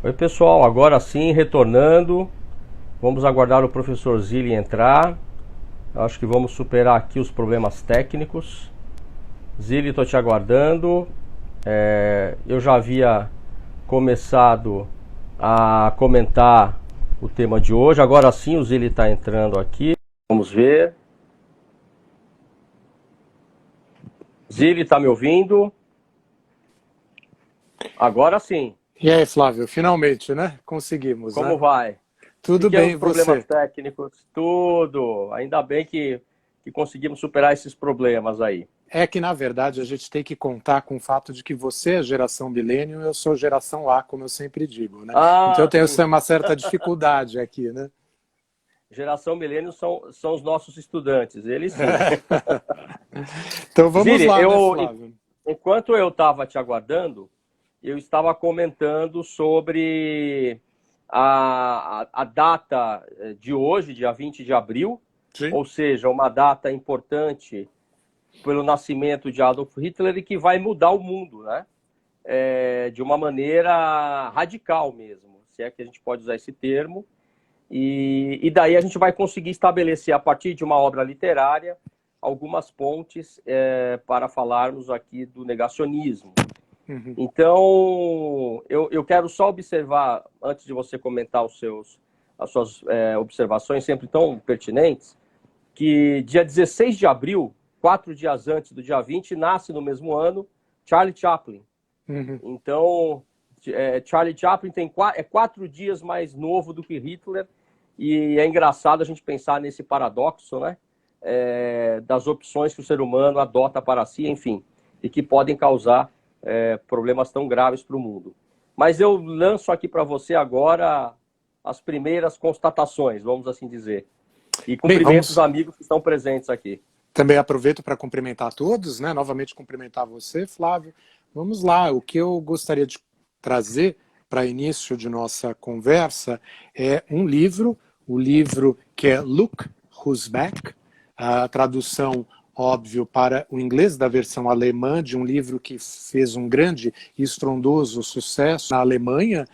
Oi pessoal, agora sim, retornando. Vamos aguardar o professor Zilli entrar. Acho que vamos superar aqui os problemas técnicos. Zilli, estou te aguardando. Eu já havia começado a comentar o tema de hoje. Agora sim, o Zilli está entrando aqui. Vamos ver. Zilli, está me ouvindo? Agora sim. E aí, Flávio, finalmente, né? Conseguimos, Como né? vai? Tudo bem, Pequenos e problemas você? técnicos, tudo. Ainda bem que conseguimos superar esses problemas aí. É que, na verdade, a gente tem que contar com o fato de que você é geração milênio e eu sou geração A, como eu sempre digo, né? Então eu Ah, tenho sim. uma certa dificuldade aqui, né? Geração milênio são os nossos estudantes, eles sim. É. Então vamos Ziri, lá, né, Flávio? enquanto eu estava te aguardando, eu estava comentando sobre a data de hoje, dia 20 de abril, Sim. ou seja, uma data importante pelo nascimento de Adolf Hitler e que vai mudar o mundo, né? De uma maneira radical mesmo, se é que a gente pode usar esse termo. E daí a gente vai conseguir estabelecer, a partir de uma obra literária, algumas pontes para falarmos aqui do negacionismo. Uhum. Então, eu quero só observar, antes de você comentar as suas observações, sempre tão pertinentes, que dia 16 de abril, 4 dias antes do dia 20, nasce no mesmo ano Charlie Chaplin. Uhum. Então, Charlie Chaplin é 4 dias mais novo do que Hitler, e é engraçado a gente pensar nesse paradoxo, né? Das opções que o ser humano adota para si, enfim, e que podem causar problemas tão graves para o mundo. Mas eu lanço aqui para você agora as primeiras constatações, vamos assim dizer. E Bem, cumprimento os vamos. amigos que estão presentes aqui. Também aproveito para cumprimentar todos, né? Novamente cumprimentar você, Flávio. Vamos lá, o que eu gostaria de trazer para início de nossa conversa é um livro, o livro que é Look Who's Back, a tradução, óbvio, para o inglês da versão alemã, de um livro que fez um grande e estrondoso sucesso na Alemanha.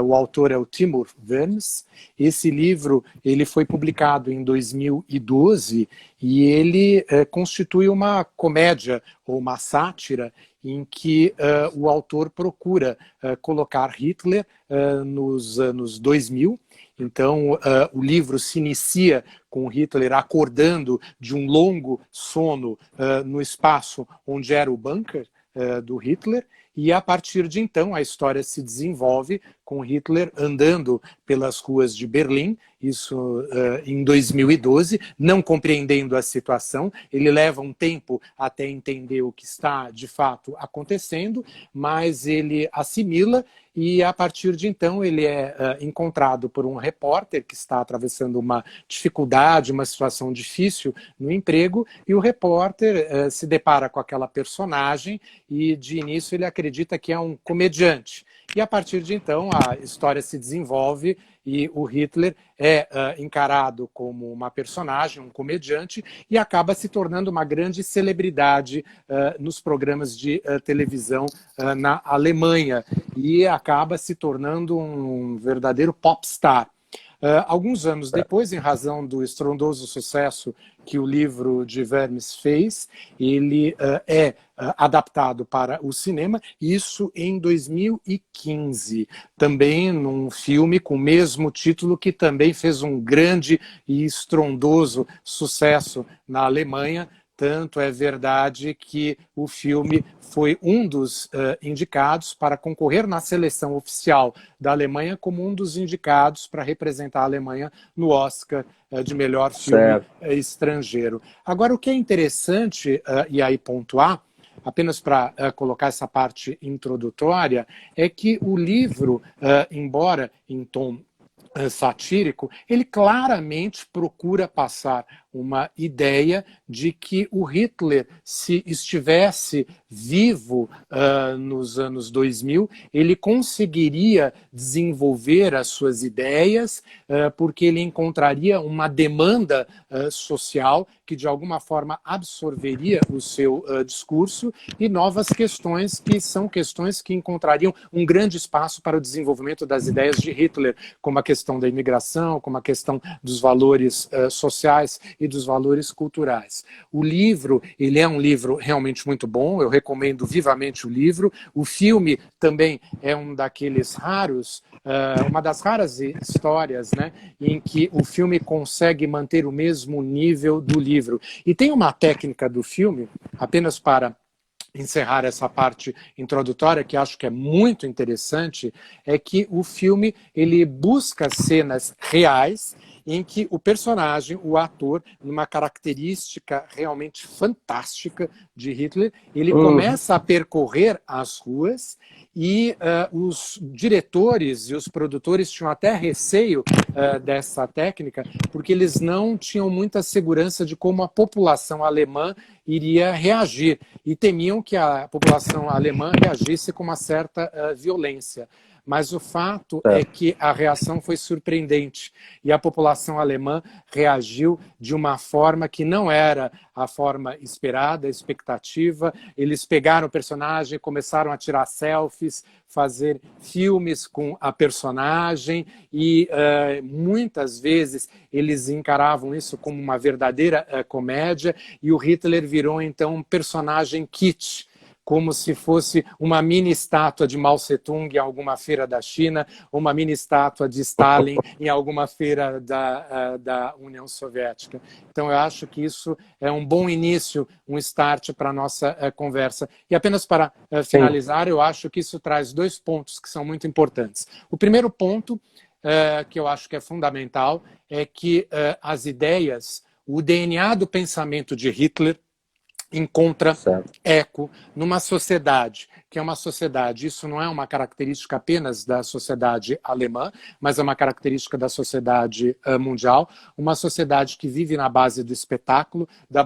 O autor é o Timur Vermes. Esse livro ele foi publicado em 2012 e ele constitui uma comédia ou uma sátira em que o autor procura colocar Hitler nos anos 2000. Então, o livro se inicia com Hitler acordando de um longo sono no espaço onde era o bunker do Hitler, e a partir de então a história se desenvolve com Hitler andando pelas ruas de Berlim, isso em 2012, não compreendendo a situação. Ele leva um tempo até entender o que está de fato acontecendo, mas ele assimila e a partir de então ele é encontrado por um repórter que está atravessando uma dificuldade, uma situação difícil no emprego, e o repórter se depara com aquela personagem e de início ele acredita que é um comediante. E a partir de então a história se desenvolve e o Hitler é encarado como uma personagem, um comediante, e acaba se tornando uma grande celebridade nos programas de televisão na Alemanha e acaba se tornando um verdadeiro popstar. Alguns anos depois, em razão do estrondoso sucesso que o livro de Vermes fez, ele é adaptado para o cinema, isso em 2015, também num filme com o mesmo título, que também fez um grande e estrondoso sucesso na Alemanha. Tanto é verdade que o filme foi um dos indicados para concorrer na seleção oficial da Alemanha como um dos indicados para representar a Alemanha no Oscar de melhor filme Certo. estrangeiro. Agora, o que é interessante, e aí pontuar, apenas para colocar essa parte introdutória, é que o livro, embora em tom satírico, ele claramente procura passar uma ideia de que o Hitler, se estivesse vivo nos anos 2000, ele conseguiria desenvolver as suas ideias, porque ele encontraria uma demanda social que, de alguma forma, absorveria o seu discurso, e novas questões que são questões que encontrariam um grande espaço para o desenvolvimento das ideias de Hitler, como a questão da imigração, como a questão dos valores sociais e dos valores culturais. O livro, ele é um livro realmente muito bom, eu recomendo vivamente o livro. O filme também é um daqueles raros, uma das raras histórias, né, em que o filme consegue manter o mesmo nível do livro. E tem uma técnica do filme, apenas para encerrar essa parte introdutória, que acho que é muito interessante, é que o filme ele busca cenas reais em que o personagem, o ator, numa característica realmente fantástica de Hitler, ele começa a percorrer as ruas e os diretores e os produtores tinham até receio dessa técnica, porque eles não tinham muita segurança de como a população alemã iria reagir e temiam que a população alemã reagisse com uma certa violência. Mas o fato é que a reação foi surpreendente e a população alemã reagiu de uma forma que não era a forma esperada, a expectativa. Eles pegaram o personagem, começaram a tirar selfies, fazer filmes com a personagem e muitas vezes eles encaravam isso como uma verdadeira comédia, e o Hitler virou então um personagem kitsch, como se fosse uma mini estátua de Mao Tse-tung em alguma feira da China, ou uma mini estátua de Stalin em alguma feira da União Soviética. Então, eu acho que isso é um bom início, um start para a nossa conversa. E apenas para finalizar, eu acho que isso traz 2 pontos que são muito importantes. O primeiro ponto, que eu acho que é fundamental, é que as ideias, o DNA do pensamento de Hitler, encontra eco numa sociedade, que é uma sociedade, isso não é uma característica apenas da sociedade alemã, mas é uma característica da sociedade mundial, uma sociedade que vive na base do espetáculo, da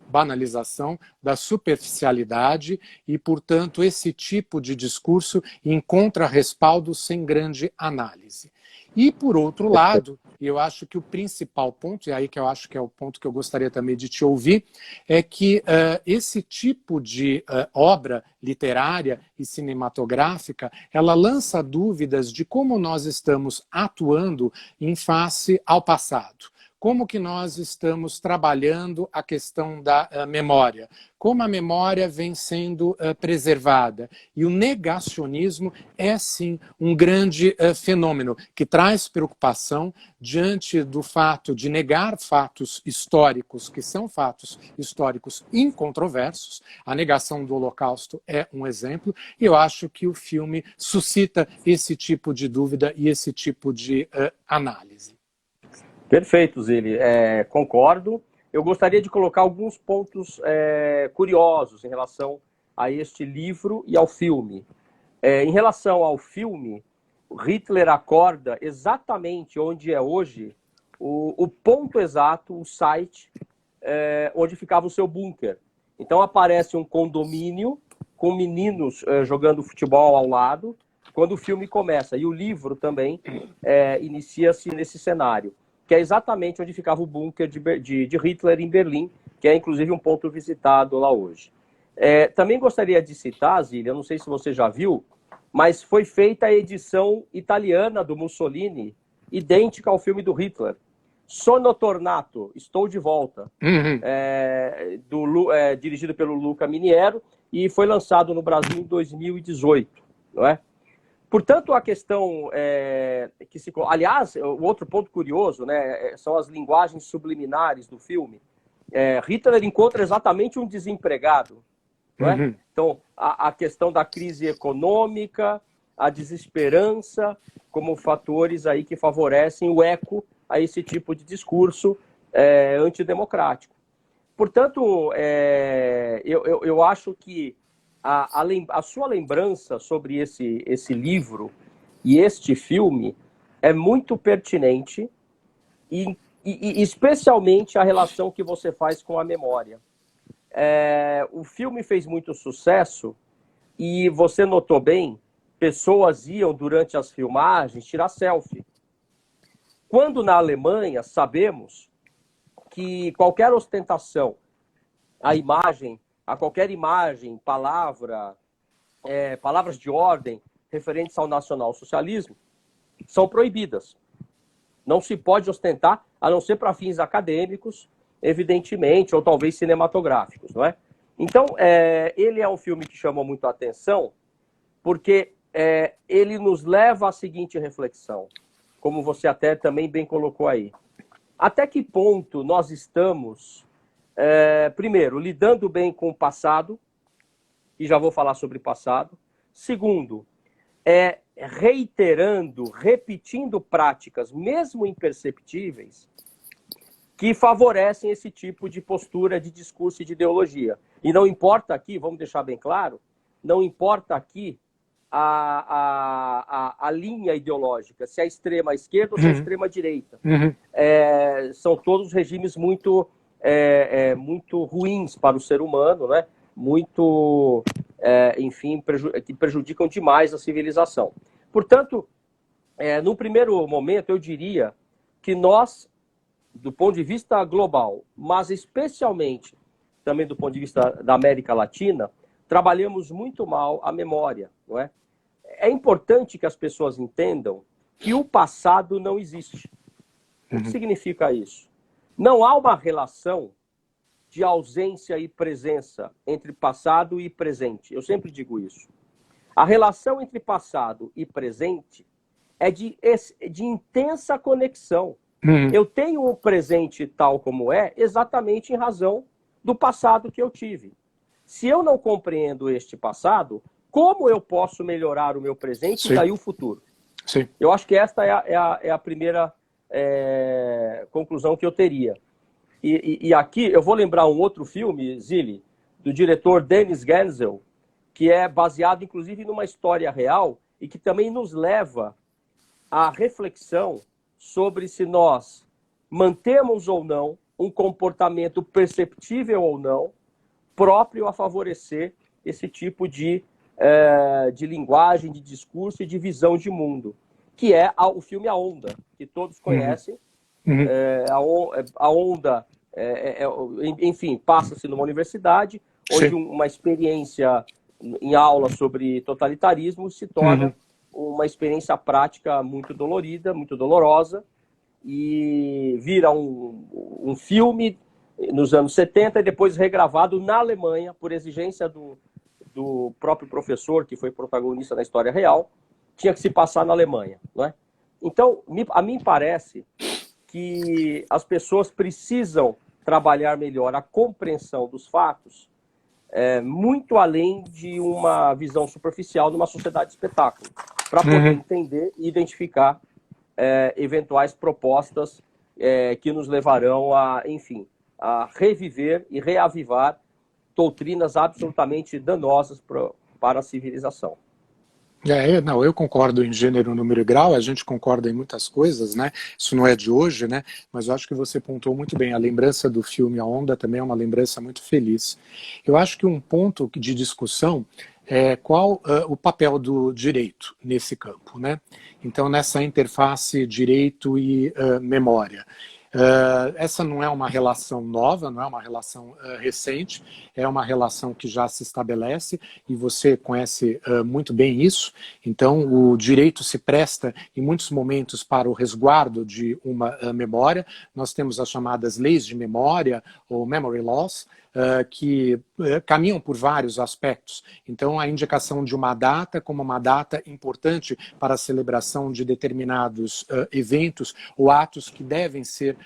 banalização, da superficialidade, e, portanto, esse tipo de discurso encontra respaldo sem grande análise. E, por outro lado, eu acho que o principal ponto, e aí que eu acho que é o ponto que eu gostaria também de te ouvir, é que esse tipo de obra literária e cinematográfica, ela lança dúvidas de como nós estamos atuando em face ao passado. Como que nós estamos trabalhando a questão da memória? Como a memória vem sendo preservada? E o negacionismo é, sim, um grande fenômeno que traz preocupação diante do fato de negar fatos históricos, que são fatos históricos incontroversos. A negação do Holocausto é um exemplo, e eu acho que o filme suscita esse tipo de dúvida e esse tipo de análise. Perfeito, Zili. Concordo. Eu gostaria de colocar alguns pontos curiosos em relação a este livro e ao filme. Em relação ao filme, Hitler acorda exatamente onde é hoje o ponto exato, o site onde ficava o seu bunker. Então aparece um condomínio com meninos jogando futebol ao lado, quando o filme começa. E o livro também inicia-se nesse cenário, que é exatamente onde ficava o bunker de Hitler em Berlim, que é inclusive um ponto visitado lá hoje. Também gostaria de citar, Zília, eu não sei se você já viu, mas foi feita a edição italiana do Mussolini, idêntica ao filme do Hitler. Sono tornato, estou de volta, dirigido pelo Luca Miniero, e foi lançado no Brasil em 2018, não é? Portanto, a questão que se... Aliás, o outro ponto curioso, né, são as linguagens subliminares do filme. Hitler encontra exatamente um desempregado. Não é? Então, a questão da crise econômica, a desesperança, como fatores aí que favorecem o eco a esse tipo de discurso antidemocrático. Portanto, eu acho que a sua lembrança sobre esse livro e este filme é muito pertinente e e especialmente a relação que você faz com a memória. O filme fez muito sucesso e você notou bem, pessoas iam durante as filmagens tirar selfie. Quando na Alemanha sabemos que qualquer ostentação, a qualquer imagem, palavras de ordem referentes ao nacional-socialismo são proibidas. Não se pode ostentar, a não ser para fins acadêmicos, evidentemente, ou talvez cinematográficos, não é? Então, ele é um filme que chamou muito a atenção, porque ele nos leva à seguinte reflexão, como você até também bem colocou aí. Até que ponto nós estamos, primeiro, lidando bem com o passado, e já vou falar sobre passado. Segundo, reiterando, repetindo práticas, mesmo imperceptíveis, que favorecem esse tipo de postura, de discurso e de ideologia. E não importa aqui, vamos deixar bem claro, não importa aqui a linha ideológica, se é extrema esquerda ou se é extrema direita. São todos regimes muito ruins para o ser humano, né? Muito, enfim, que prejudicam demais a civilização. Portanto, num primeiro momento, eu diria que nós, do ponto de vista global, mas especialmente também do ponto de vista da América Latina, trabalhamos muito mal a memória, não é? É importante que as pessoas entendam que o passado não existe. O que significa isso? Não há uma relação de ausência e presença entre passado e presente. Eu sempre digo isso. A relação entre passado e presente é de intensa conexão. Eu tenho um presente tal como exatamente em razão do passado que eu tive. Se eu não compreendo este passado, como eu posso melhorar o meu presente e daí o futuro? Sim. Eu acho que esta é a primeira conclusão que eu teria. E aqui eu vou lembrar um outro filme, Zilli, do diretor Dennis Gansel, que é baseado inclusive numa história real e que também nos leva à reflexão sobre se nós mantemos ou não um comportamento perceptível ou não próprio a favorecer esse tipo de linguagem, de discurso e de visão de mundo, que é o filme A Onda, que todos conhecem. A Onda, enfim, passa-se numa universidade, onde uma experiência em aula sobre totalitarismo se torna uma experiência prática muito dolorida, muito dolorosa, e vira um filme nos anos 70 e depois regravado na Alemanha, por exigência do próprio professor, que foi protagonista da história real, tinha que se passar na Alemanha, não é? Então, a mim parece que as pessoas precisam trabalhar melhor a compreensão dos fatos, muito além de uma visão superficial de uma sociedade de espetáculo, para poder entender e identificar eventuais propostas que nos levarão a, enfim, a reviver e reavivar doutrinas absolutamente danosas para a civilização. Não, eu concordo em gênero, número e grau, a gente concorda em muitas coisas, né? Isso não é de hoje, né? Mas eu acho que você pontuou muito bem. A lembrança do filme A Onda também é uma lembrança muito feliz. Eu acho que um ponto de discussão é qual o papel do direito nesse campo, né? Então, nessa interface direito e memória. Essa não é uma relação nova, não é uma relação recente, é uma relação que já se estabelece e você conhece muito bem isso. Então, o direito se presta em muitos momentos para o resguardo de uma memória. Nós temos as chamadas leis de memória, ou memory laws, que caminham por vários aspectos. Então, a indicação de uma data como uma data importante para a celebração de determinados eventos ou atos que devem ser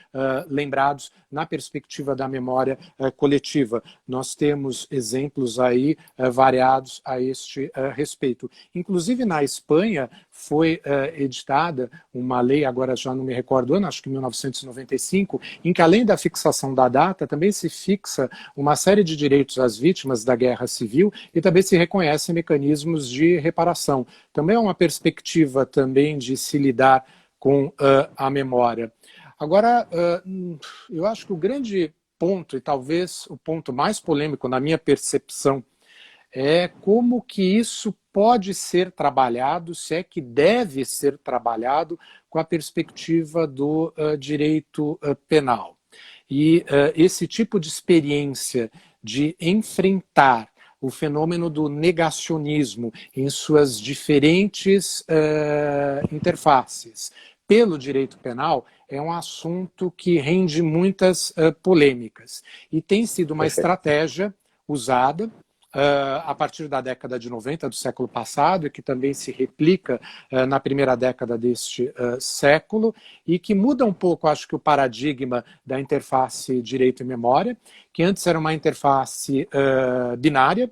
lembrados na perspectiva da memória coletiva. Nós temos exemplos aí variados a este respeito. Inclusive, na Espanha, foi editada uma lei, agora já não me recordo o ano, acho que 1995, em que além da fixação da data, também se fixa uma série de direitos às vítimas da guerra civil e também se reconhecem mecanismos de reparação. Também é uma perspectiva também de se lidar com a memória. Agora, eu acho que o grande ponto, e talvez o ponto mais polêmico na minha percepção, é como que isso pode ser trabalhado, se é que deve ser trabalhado, com a perspectiva do direito penal. E esse tipo de experiência de enfrentar o fenômeno do negacionismo em suas diferentes interfaces pelo direito penal é um assunto que rende muitas polêmicas. E tem sido uma estratégia usada a partir da década de 90 do século passado, e que também se replica na primeira década deste século, e que muda um pouco, acho que, o paradigma da interface direito e memória, que antes era uma interface binária,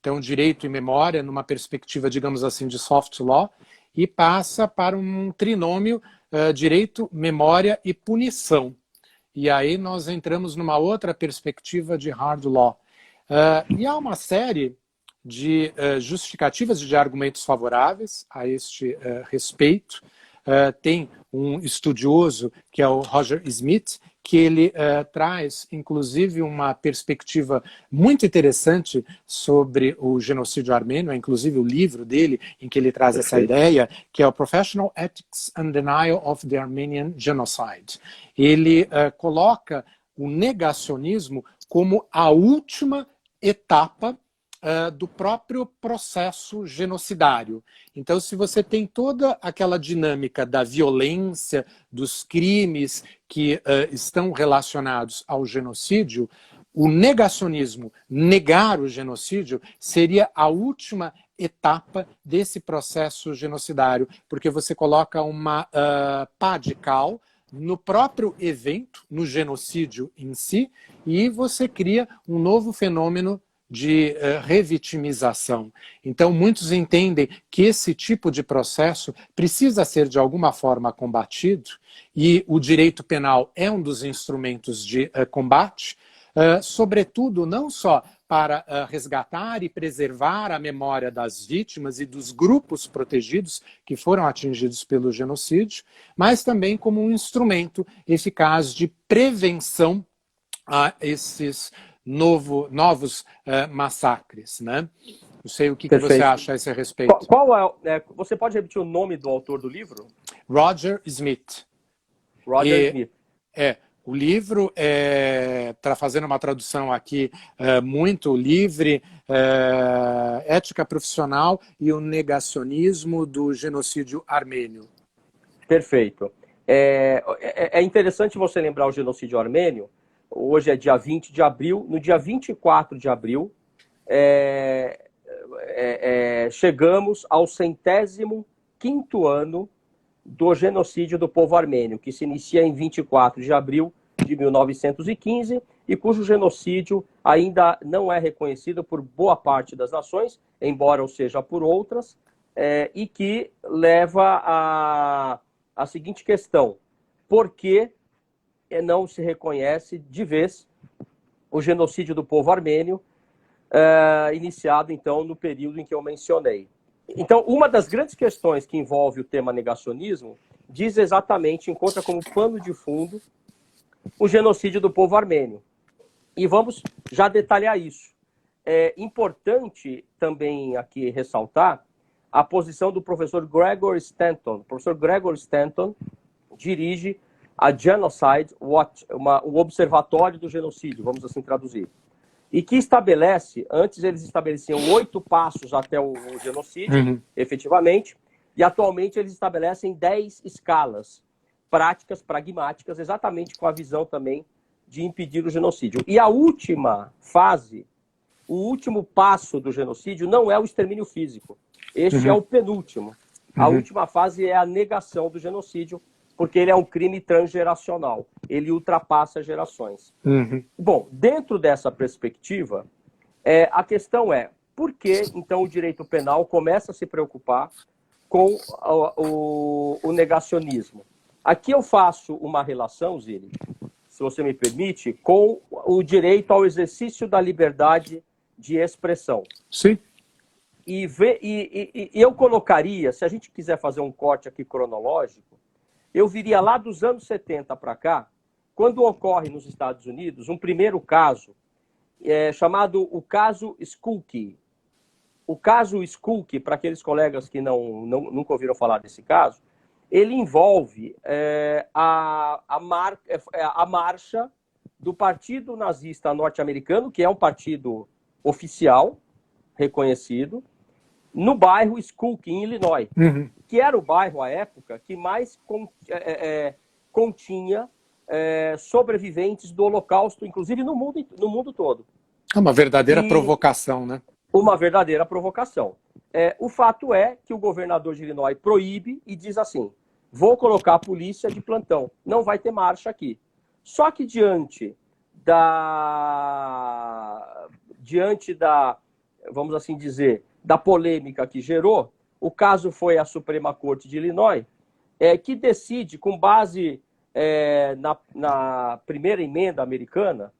então direito e memória numa perspectiva, digamos assim, de soft law, e passa para um trinômio direito, memória e punição. E aí nós entramos numa outra perspectiva de hard law. E há uma série de justificativas e de argumentos favoráveis a este respeito. Tem um estudioso, que é o Roger Smith, que ele traz, inclusive, uma perspectiva muito interessante sobre o genocídio armênio, inclusive o livro dele, em que ele traz essa ideia, que é o Professional Ethics and Denial of the Armenian Genocide. Ele coloca o negacionismo como a última etapa do próprio processo genocidário. Então, se você tem toda aquela dinâmica da violência, dos crimes que estão relacionados ao genocídio, o negacionismo, negar o genocídio, seria a última etapa desse processo genocidário, porque você coloca uma pá de cal no próprio evento, no genocídio em si, e você cria um novo fenômeno de revitimização. Então, muitos entendem que esse tipo de processo precisa ser, de alguma forma, combatido, e o direito penal é um dos instrumentos de combate, sobretudo, não só para resgatar e preservar a memória das vítimas e dos grupos protegidos que foram atingidos pelo genocídio, mas também como um instrumento eficaz de prevenção a esses novos massacres, né? Não sei o que você acha a esse respeito. Você pode repetir o nome do autor do livro? Roger Smith. Roger Smith. O livro está fazendo uma tradução aqui muito livre, Ética Profissional e o Negacionismo do Genocídio Armênio. Perfeito. É interessante você lembrar o genocídio armênio. Hoje é dia 20 de abril. No dia 24 de abril, chegamos ao 105º ano do genocídio do povo armênio, que se inicia em 24 de abril de 1915 e cujo genocídio ainda não é reconhecido por boa parte das nações, embora o seja por outras, e que leva a seguinte questão: por que não se reconhece de vez o genocídio do povo armênio, iniciado, então, no período em que eu mencionei? Então, uma das grandes questões que envolve o tema negacionismo diz exatamente, encontra como pano de fundo o genocídio do povo armênio. E vamos já detalhar isso. É importante também aqui ressaltar a posição do professor Gregor Stanton. O professor Gregor Stanton dirige a Genocide Watch, o Observatório do Genocídio, vamos assim traduzir. E que estabelece, antes eles estabeleciam 8 passos até o genocídio, efetivamente, e atualmente eles estabelecem 10 escalas práticas, pragmáticas, exatamente com a visão também de impedir o genocídio. E a última fase, o último passo do genocídio não é o extermínio físico. Este é o penúltimo. A última fase é a negação do genocídio, porque ele é um crime transgeracional. Ele ultrapassa gerações. Bom, dentro dessa perspectiva, a questão é, por que, então, o direito penal começa a se preocupar com o negacionismo? Aqui eu faço uma relação, Zili, se você me permite, com o direito ao exercício da liberdade de expressão. Sim. E eu colocaria, se a gente quiser fazer um corte aqui cronológico, eu viria lá dos anos 70 para cá, quando ocorre nos Estados Unidos um primeiro caso, chamado o caso Skokie. O caso Skokie, para aqueles colegas que nunca ouviram falar desse caso, ele envolve a marcha do Partido Nazista Norte-Americano, que é um partido oficial, reconhecido, no bairro Skokie, em Illinois, que era o bairro, à época, que mais continha sobreviventes do Holocausto, inclusive no mundo todo. É uma verdadeira provocação, né? Uma verdadeira provocação. O fato é que o governador de Illinois proíbe e diz assim: vou colocar a polícia de plantão, não vai ter marcha aqui. Só que diante da, vamos assim dizer, da polêmica que gerou, o caso foi à Suprema Corte de Illinois, que decide, com base na primeira emenda americana,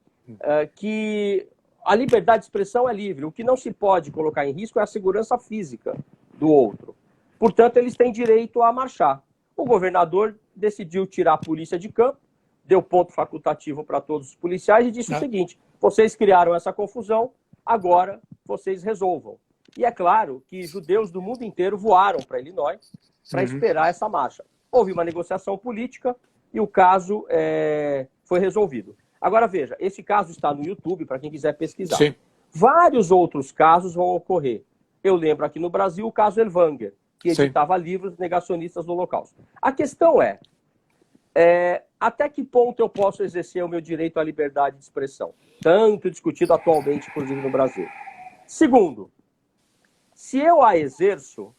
que a liberdade de expressão é livre. O que não se pode colocar em risco é a segurança física do outro. Portanto, eles têm direito a marchar. O governador decidiu tirar a polícia de campo, deu ponto facultativo para todos os policiais e disse o seguinte: vocês criaram essa confusão, agora vocês resolvam. E é claro que judeus do mundo inteiro voaram para Illinois para esperar essa marcha. Houve uma negociação política e o caso foi resolvido. Agora veja, esse caso está no YouTube para quem quiser pesquisar. Sim. Vários outros casos vão ocorrer. Eu lembro aqui no Brasil o caso Elvanger, que editava livros negacionistas do Holocausto. A questão até que ponto eu posso exercer o meu direito à liberdade de expressão? Tanto discutido atualmente, inclusive no Brasil. Segundo, se eu a exerço,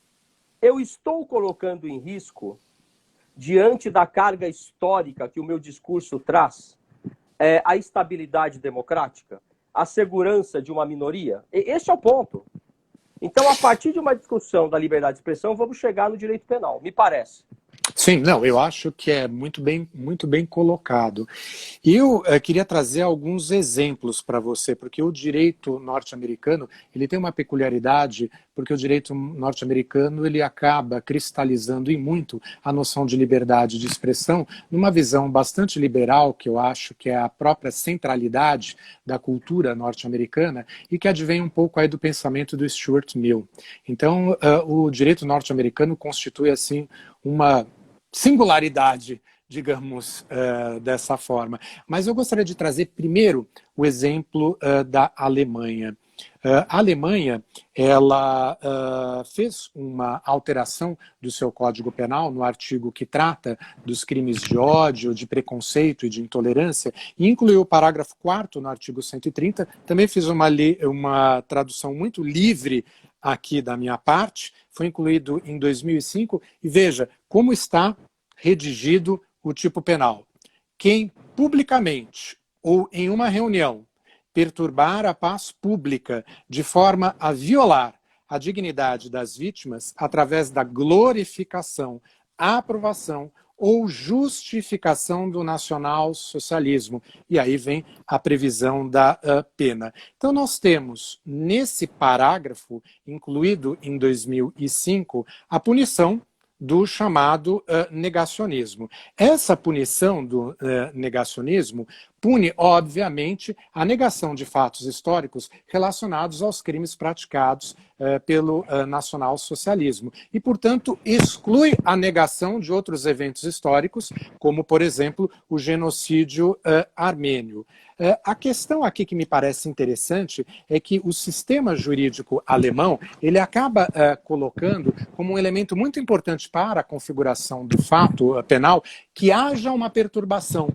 eu estou colocando em risco, diante da carga histórica que o meu discurso traz, a estabilidade democrática, a segurança de uma minoria? Esse é o ponto. Então, a partir de uma discussão da liberdade de expressão, vamos chegar no direito penal, me parece. Sim, não, eu acho que é muito bem colocado. E eu queria trazer alguns exemplos para você, porque o direito norte-americano, ele tem uma peculiaridade, porque o direito norte-americano, ele acaba cristalizando em muito a noção de liberdade de expressão, numa visão bastante liberal, que eu acho que é a própria centralidade da cultura norte-americana, e que advém um pouco aí do pensamento do Stuart Mill. Então, o direito norte-americano constitui, assim, uma singularidade, digamos, dessa forma. Mas eu gostaria de trazer primeiro o exemplo da Alemanha. A Alemanha, ela fez uma alteração do seu Código Penal no artigo que trata dos crimes de ódio, de preconceito e de intolerância, e incluiu o parágrafo 4º no artigo 130. Também fiz uma tradução muito livre aqui da minha parte, foi incluído em 2005, e veja como está redigido o tipo penal. Quem publicamente ou em uma reunião perturbar a paz pública de forma a violar a dignidade das vítimas através da glorificação, aprovação ou justificação do nacional-socialismo. E aí vem a previsão da pena. Então nós temos, nesse parágrafo, incluído em 2005, a punição do chamado negacionismo. Essa punição do negacionismo pune, obviamente, a negação de fatos históricos relacionados aos crimes praticados pelo nacional-socialismo e, portanto, exclui a negação de outros eventos históricos, como, por exemplo, o genocídio armênio. A questão aqui que me parece interessante é que o sistema jurídico alemão, ele acaba colocando como um elemento muito importante para a configuração do fato penal que haja uma perturbação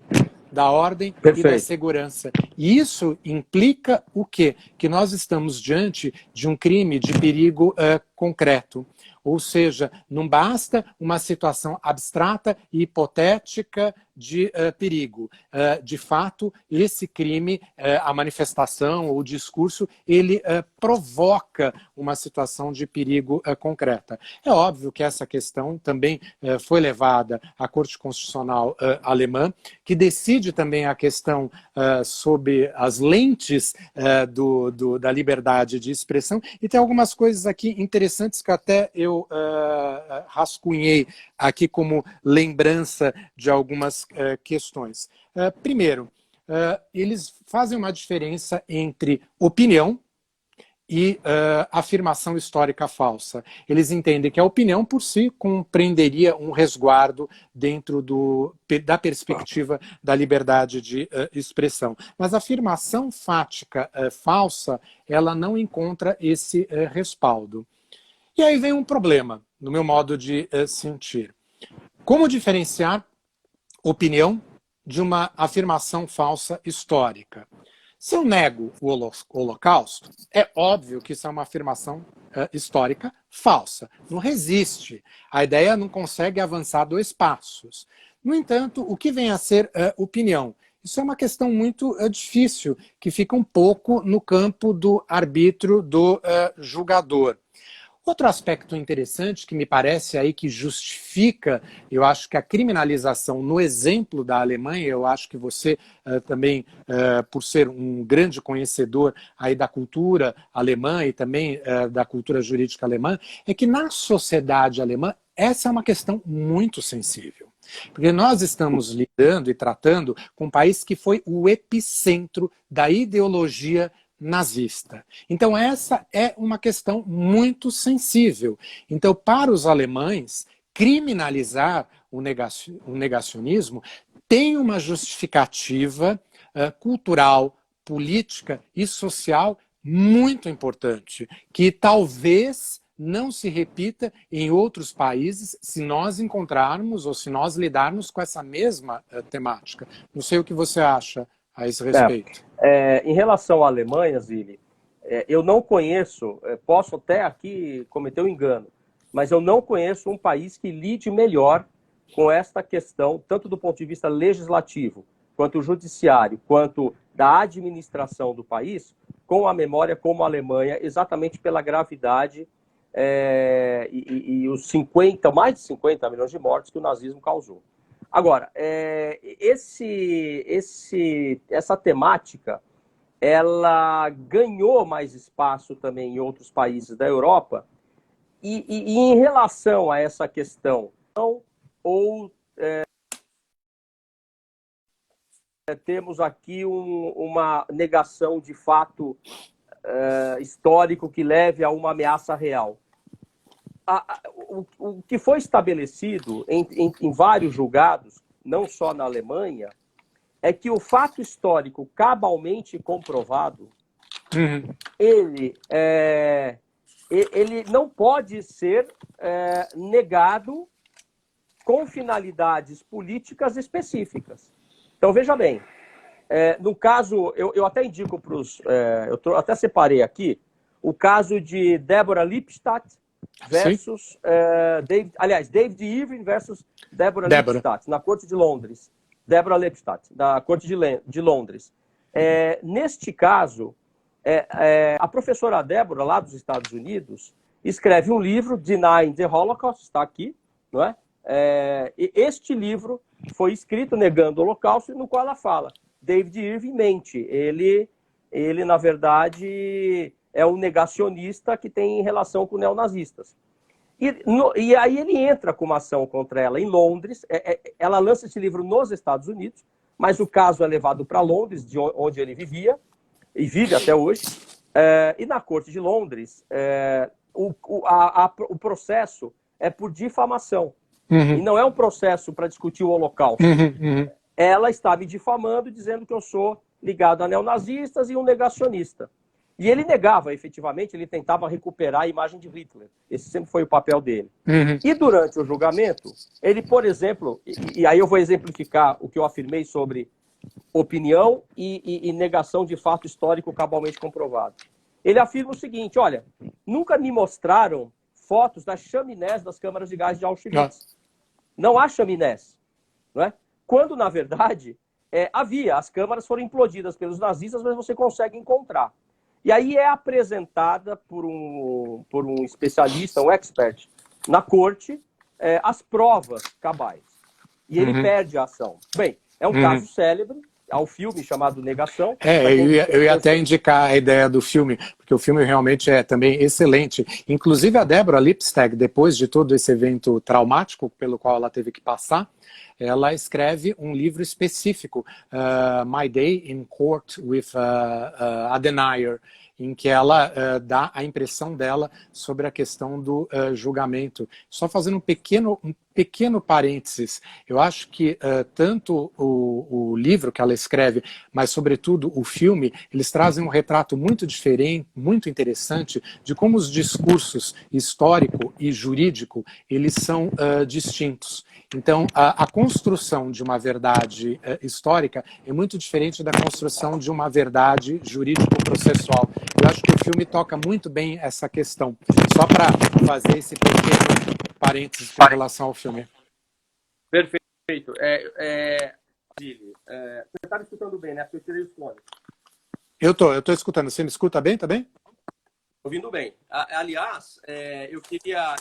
da ordem e da segurança. E isso implica o quê? Que nós estamos diante de um crime de perigo concreto. Ou seja, não basta uma situação abstrata e hipotética de perigo. De fato, esse crime, a manifestação ou o discurso, ele provoca uma situação de perigo concreta. É óbvio que essa questão também foi levada à Corte Constitucional alemã, que decide também a questão sob as lentes da liberdade de expressão, e tem algumas coisas aqui interessantes que até eu rascunhei aqui como lembrança de algumas questões. Primeiro, eles fazem uma diferença entre opinião e afirmação histórica falsa. Eles entendem que a opinião por si compreenderia um resguardo dentro da perspectiva da liberdade de expressão. Mas a afirmação fática falsa, ela não encontra esse respaldo. E aí vem um problema, no meu modo de sentir. Como diferenciar opinião de uma afirmação falsa histórica? Se eu nego o Holocausto, é óbvio que isso é uma afirmação histórica falsa. Não resiste. A ideia não consegue avançar 2 passos. No entanto, o que vem a ser opinião? Isso é uma questão muito difícil, que fica um pouco no campo do arbítrio do julgador. Outro aspecto interessante que me parece aí que justifica, eu acho que a criminalização no exemplo da Alemanha, eu acho que você também, por ser um grande conhecedor aí da cultura alemã e também da cultura jurídica alemã, é que na sociedade alemã essa é uma questão muito sensível. Porque nós estamos lidando e tratando com um país que foi o epicentro da ideologia nazista. Então essa é uma questão muito sensível. Então, para os alemães, criminalizar o negacionismo tem uma justificativa cultural, política e social muito importante, que talvez não se repita em outros países se nós encontrarmos ou se nós lidarmos com essa mesma temática. Não sei o que você acha a esse respeito. Em relação à Alemanha, Zili, eu não conheço, posso até aqui cometer um engano, mas eu não conheço um país que lide melhor com esta questão, tanto do ponto de vista legislativo, quanto judiciário, quanto da administração do país, com a memória como a Alemanha, exatamente pela gravidade e os mais de 50 milhões de mortes que o nazismo causou. Agora, essa temática, ela ganhou mais espaço também em outros países da Europa, e em relação a essa questão, temos aqui uma negação de fato histórico que leve a uma ameaça real. O que foi estabelecido em vários julgados, não só na Alemanha, é que o fato histórico cabalmente comprovado, ele não pode ser negado com finalidades políticas específicas. Então, veja bem, no caso, eu até indico para os... eu até separei aqui o caso de Deborah Lipstadt versus David Irving versus Deborah Lipstadt, na Corte de Londres. Deborah Lipstadt, da Corte de Londres. Neste caso, a professora Deborah, lá dos Estados Unidos, escreve um livro, Denying the Holocaust, está aqui, não é? Este livro foi escrito negando o Holocausto, no qual ela fala, David Irving mente, ele na verdade é um negacionista que tem relação com neonazistas. E aí ele entra com uma ação contra ela em Londres, ela lança esse livro nos Estados Unidos, mas o caso é levado para Londres, de onde ele vivia, e vive até hoje, e na Corte de Londres, o processo é por difamação, e não é um processo para discutir o Holocausto. Ela está me difamando, dizendo que eu sou ligado a neonazistas e um negacionista. E ele negava, efetivamente, ele tentava recuperar a imagem de Hitler. Esse sempre foi o papel dele. E durante o julgamento, ele, por exemplo, e aí eu vou exemplificar o que eu afirmei sobre opinião e negação de fato histórico cabalmente comprovado. Ele afirma o seguinte, olha, nunca me mostraram fotos das chaminés das câmaras de gás de Auschwitz. Não há chaminés, não é? Quando, na verdade, havia. As câmaras foram implodidas pelos nazistas, mas você consegue encontrar. E aí é apresentada por um especialista, um expert, na corte, as provas cabais. E ele perde a ação. Bem, é um caso célebre, ao filme chamado Negação. Eu ia até indicar a ideia do filme, porque o filme realmente é também excelente. Inclusive a Deborah Lipstadt, depois de todo esse evento traumático pelo qual ela teve que passar, ela escreve um livro específico, My Day in Court with a Denier, em que ela dá a impressão dela sobre a questão do julgamento. Só fazendo um pequeno parênteses, eu acho que tanto o livro que ela escreve, mas sobretudo o filme, eles trazem um retrato muito diferente, muito interessante, de como os discursos histórico e jurídico, eles são distintos. Então, a construção de uma verdade histórica é muito diferente da construção de uma verdade jurídico-processual. Eu acho que o filme toca muito bem essa questão. Só para fazer esse pequeno parênteses com relação ao filme. Perfeito. Você está me escutando bem, né? Porque eu tirei os fones. Eu tô escutando. Você me escuta bem também? Ouvindo bem. Aliás, eu queria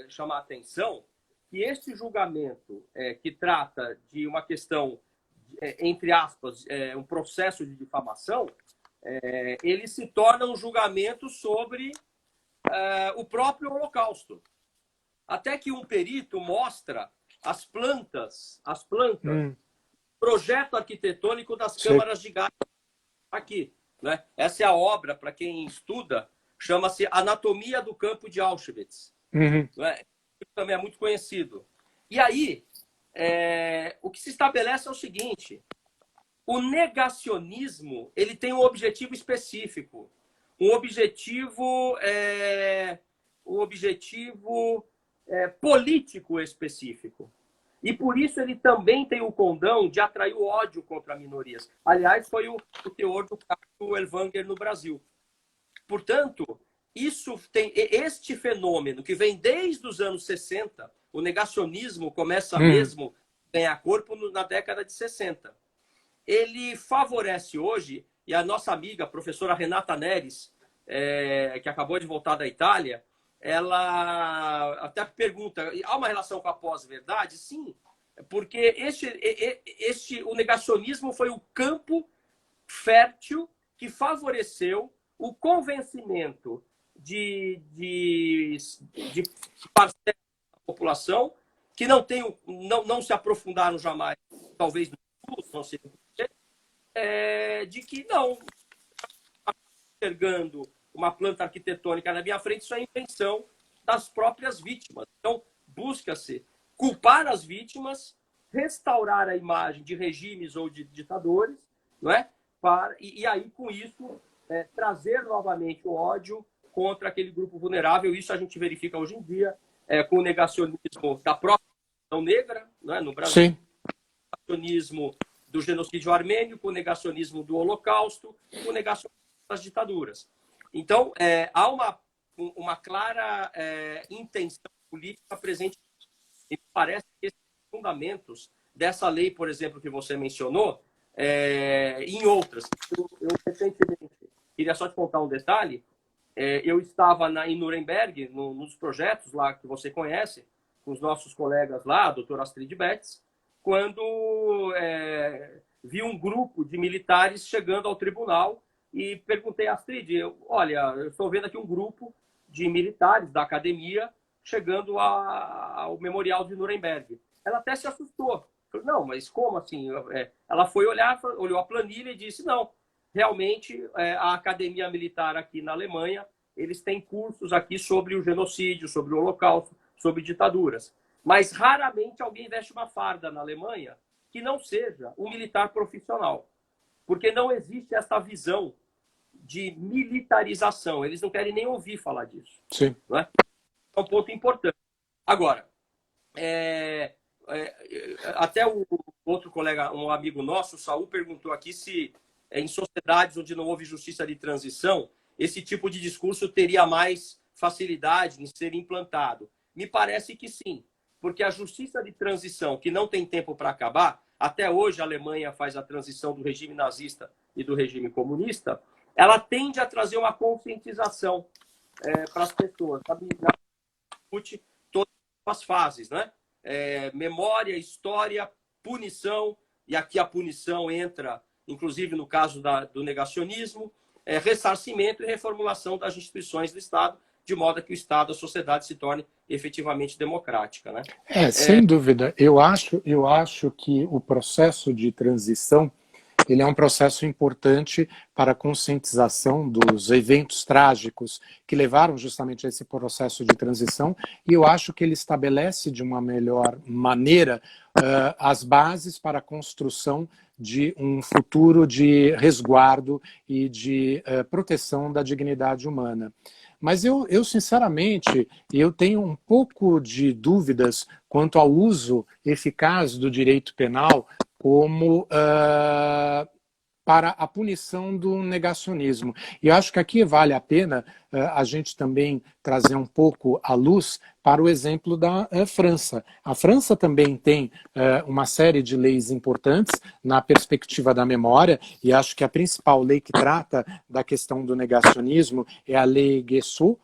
chamar a atenção que este julgamento que trata de uma questão, entre aspas, um processo de difamação, ele se torna um julgamento sobre o próprio Holocausto. Até que um perito mostra as plantas, projeto arquitetônico das câmaras de gás aqui. Né? Essa é a obra, para quem estuda, chama-se Anatomia do Campo de Auschwitz. Uhum. Né? Também é muito conhecido. E aí, o que se estabelece é o seguinte: o negacionismo ele tem um objetivo específico, um objetivo político específico. E por isso ele também tem o condão de atrair o ódio contra minorias. Aliás, foi o teor do caso Elvanger no Brasil. Portanto, este fenômeno que vem desde os anos 60, o negacionismo começa mesmo a ganhar corpo na década de 60. Ele favorece hoje, e a nossa amiga, a professora Renata Neres, que acabou de voltar da Itália, ela até pergunta, há uma relação com a pós-verdade? Sim, porque o negacionismo foi o campo fértil que favoreceu o convencimento de parcelas da população que não se aprofundaram jamais, talvez no estudo, não sei, de que não, enxergando uma planta arquitetônica na minha frente, isso é invenção das próprias vítimas. Então, busca-se culpar as vítimas, restaurar a imagem de regimes ou de ditadores, não é? E aí, com isso, trazer novamente o ódio contra aquele grupo vulnerável. Isso a gente verifica hoje em dia com o negacionismo da própria população negra, não é? No Brasil. Sim. O negacionismo do genocídio armênio, com o negacionismo do Holocausto, com o negacionismo das ditaduras. Então, há uma clara intenção política presente. E parece que esses fundamentos dessa lei, por exemplo, que você mencionou, em outras. Eu recentemente, queria só te contar um detalhe, eu estava em Nuremberg, nos projetos lá que você conhece, com os nossos colegas lá, a doutora Astrid Betts, quando vi um grupo de militares chegando ao tribunal e perguntei a Astrid, olha, eu estou vendo aqui um grupo de militares da academia chegando ao memorial de Nuremberg. Ela até se assustou. Falei, não, mas como assim? Ela foi olhou a planilha e disse, não, realmente a academia militar aqui na Alemanha, eles têm cursos aqui sobre o genocídio, sobre o Holocausto, sobre ditaduras. Mas raramente alguém veste uma farda na Alemanha que não seja um militar profissional. Porque não existe essa visão de militarização. Eles não querem nem ouvir falar disso. Sim. Não é? É um ponto importante. Agora, até o outro colega, um amigo nosso, o Saul, perguntou aqui se em sociedades onde não houve justiça de transição, esse tipo de discurso teria mais facilidade em ser implantado. Me parece que sim, porque a justiça de transição, que não tem tempo para acabar, até hoje a Alemanha faz a transição do regime nazista e do regime comunista, ela tende a trazer uma conscientização para as pessoas, sabe? Todas as fases, né? Memória, história, punição, e aqui a punição entra, inclusive no caso do negacionismo, ressarcimento e reformulação das instituições do Estado, de modo que o Estado, a sociedade se torne efetivamente democrática, né? Sem dúvida. Eu acho que o processo de transição ele é um processo importante para a conscientização dos eventos trágicos que levaram justamente a esse processo de transição, e eu acho que ele estabelece de uma melhor maneira as bases para a construção de um futuro de resguardo e de proteção da dignidade humana. Mas eu sinceramente, eu tenho um pouco de dúvidas quanto ao uso eficaz do direito penal como para a punição do negacionismo. E eu acho que aqui vale a pena a gente também trazer um pouco a luz para o exemplo da França. A França também tem uma série de leis importantes na perspectiva da memória, e acho que a principal lei que trata da questão do negacionismo é a Lei Guessot,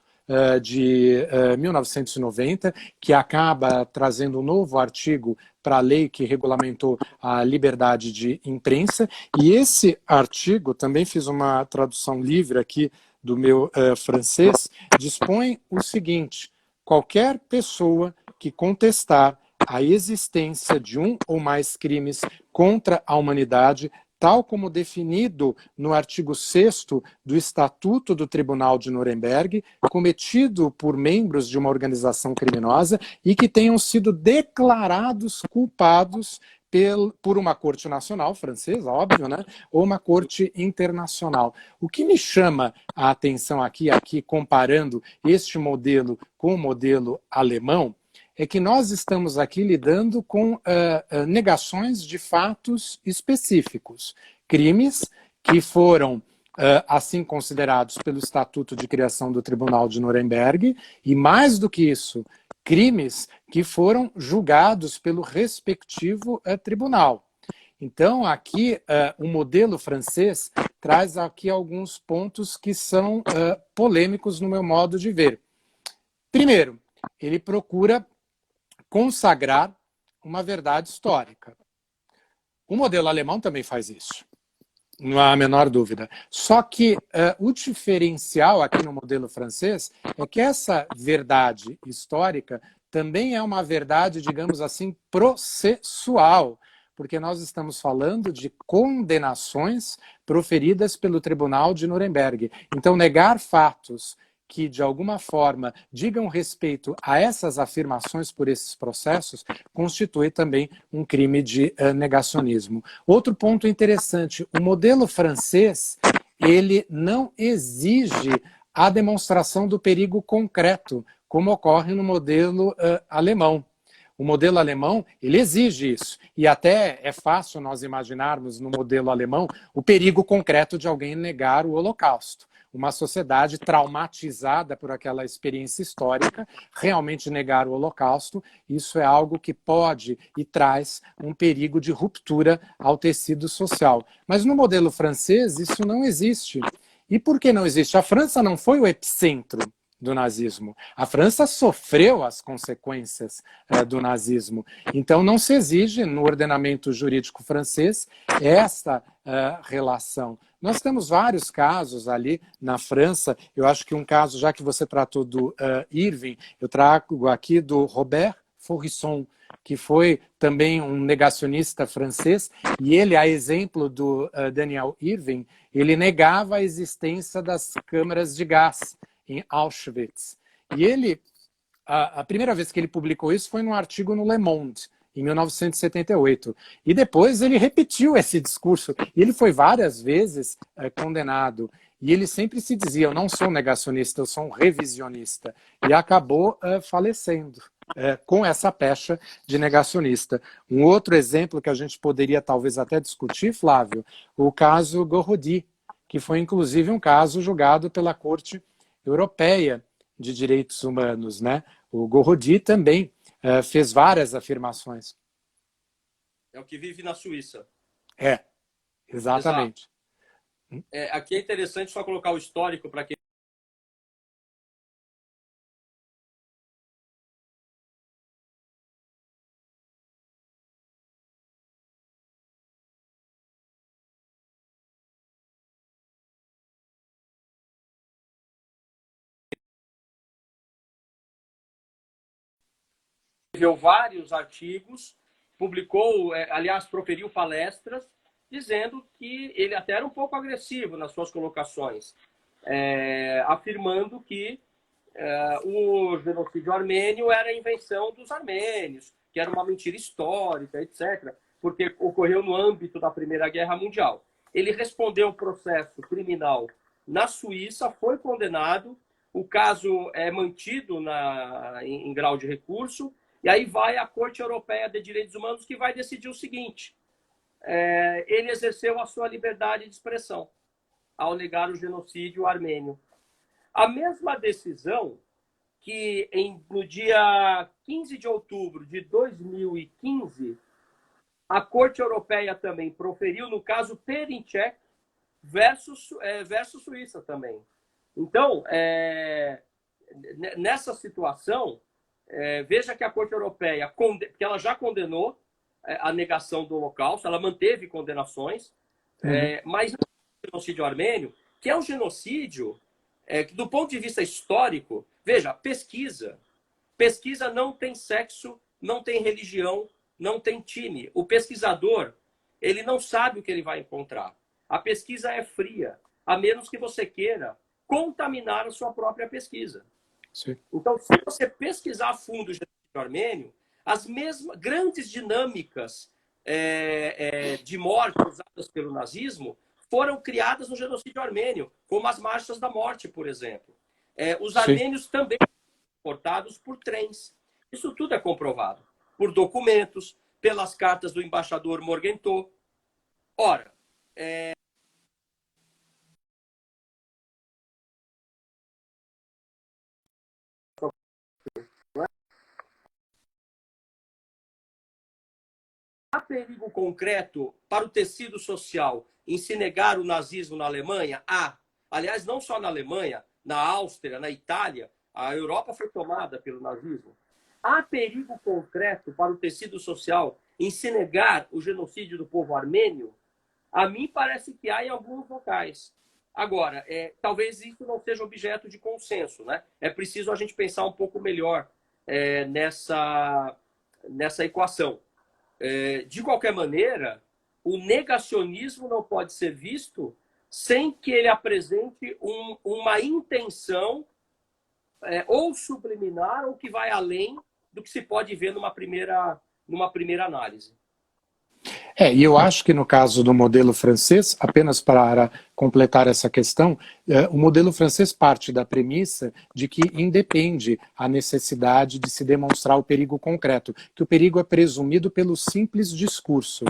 de 1990, que acaba trazendo um novo artigo para a lei que regulamentou a liberdade de imprensa, e esse artigo, também fiz uma tradução livre aqui do meu francês, dispõe o seguinte: qualquer pessoa que contestar a existência de um ou mais crimes contra a humanidade, tal como definido no artigo 6º do Estatuto do Tribunal de Nuremberg, cometido por membros de uma organização criminosa e que tenham sido declarados culpados por uma corte nacional francesa, óbvio, né? Ou uma corte internacional. O que me chama a atenção aqui comparando este modelo com o modelo alemão, é que nós estamos aqui lidando com negações de fatos específicos, crimes que foram assim considerados pelo Estatuto de Criação do Tribunal de Nuremberg, e mais do que isso, crimes que foram julgados pelo respectivo tribunal. Então, aqui, o modelo francês traz aqui alguns pontos que são polêmicos no meu modo de ver. Primeiro, ele procura consagrar uma verdade histórica. O modelo alemão também faz isso, não há a menor dúvida. Só que o diferencial aqui no modelo francês é que essa verdade histórica também é uma verdade, digamos assim, processual, porque nós estamos falando de condenações proferidas pelo Tribunal de Nuremberg. Então, negar fatos que, de alguma forma, digam respeito a essas afirmações por esses processos, constitui também um crime de negacionismo. Outro ponto interessante, o modelo francês, ele não exige a demonstração do perigo concreto, como ocorre no modelo alemão. O modelo alemão, ele exige isso. E até é fácil nós imaginarmos no modelo alemão o perigo concreto de alguém negar o Holocausto. Uma sociedade traumatizada por aquela experiência histórica, realmente negar o Holocausto, isso é algo que pode e traz um perigo de ruptura ao tecido social. Mas no modelo francês, isso não existe. E por que não existe? A França não foi o epicentro do nazismo. A França sofreu as consequências do nazismo. Então, não se exige no ordenamento jurídico francês essa relação. Nós temos vários casos ali na França. Eu acho que um caso, já que você tratou do Irving, eu trago aqui do Robert Faurisson, que foi também um negacionista francês, e ele, a exemplo do Daniel Irving, ele negava a existência das câmaras de gás em Auschwitz. E ele, a primeira vez que ele publicou isso foi num artigo no Le Monde, em 1978. E depois ele repetiu esse discurso. E ele foi várias vezes condenado. E ele sempre se dizia: eu não sou negacionista, eu sou um revisionista. E acabou falecendo com essa pecha de negacionista. Um outro exemplo que a gente poderia talvez até discutir, Flávio, o caso Gorrodi, que foi inclusive um caso julgado pela Corte Europeia de Direitos Humanos, né? O Gorrodi também fez várias afirmações. É o que vive na Suíça. Exatamente. Aqui é interessante só colocar o histórico para quem escreveu vários artigos, publicou, aliás, proferiu palestras, dizendo que ele até era um pouco agressivo nas suas colocações, afirmando que o genocídio armênio era a invenção dos armênios, que era uma mentira histórica, etc., porque ocorreu no âmbito da Primeira Guerra Mundial. Ele respondeu o processo criminal na Suíça, foi condenado, o caso é mantido em grau de recurso, e aí vai à Corte Europeia de Direitos Humanos, que vai decidir o seguinte: ele exerceu a sua liberdade de expressão ao negar o genocídio armênio. A mesma decisão que no dia 15 de outubro de 2015, a Corte Europeia também proferiu no caso Perinček versus Suíça também. Então, nessa situação, veja que a Corte Europeia, que ela já condenou a negação do Holocausto, ela manteve condenações, mas no genocídio armênio, que é um genocídio que, do ponto de vista histórico, veja, pesquisa não tem sexo, não tem religião, não tem time. O pesquisador, ele não sabe o que ele vai encontrar. A pesquisa é fria, a menos que você queira contaminar a sua própria pesquisa. Sim. Então, se você pesquisar a fundo o genocídio armênio, as mesmas grandes dinâmicas de morte usadas pelo nazismo foram criadas no genocídio armênio, como as marchas da morte, por exemplo. Os armênios também foram deportados por trens. Isso tudo é comprovado por documentos, pelas cartas do embaixador Morgenthau. Ora, há perigo concreto para o tecido social em se negar o nazismo na Alemanha? Há. Aliás, não só na Alemanha, na Áustria, na Itália, a Europa foi tomada pelo nazismo. Há perigo concreto para o tecido social em se negar o genocídio do povo armênio? A mim parece que há em alguns locais. Agora, talvez isso não seja objeto de consenso, né? É preciso a gente pensar um pouco melhor nessa equação. De qualquer maneira, o negacionismo não pode ser visto sem que ele apresente uma intenção ou subliminar ou que vai além do que se pode ver numa primeira análise. E eu acho que no caso do modelo francês, apenas para completar essa questão, o modelo francês parte da premissa de que independe a necessidade de se demonstrar o perigo concreto, que o perigo é presumido pelo simples discurso.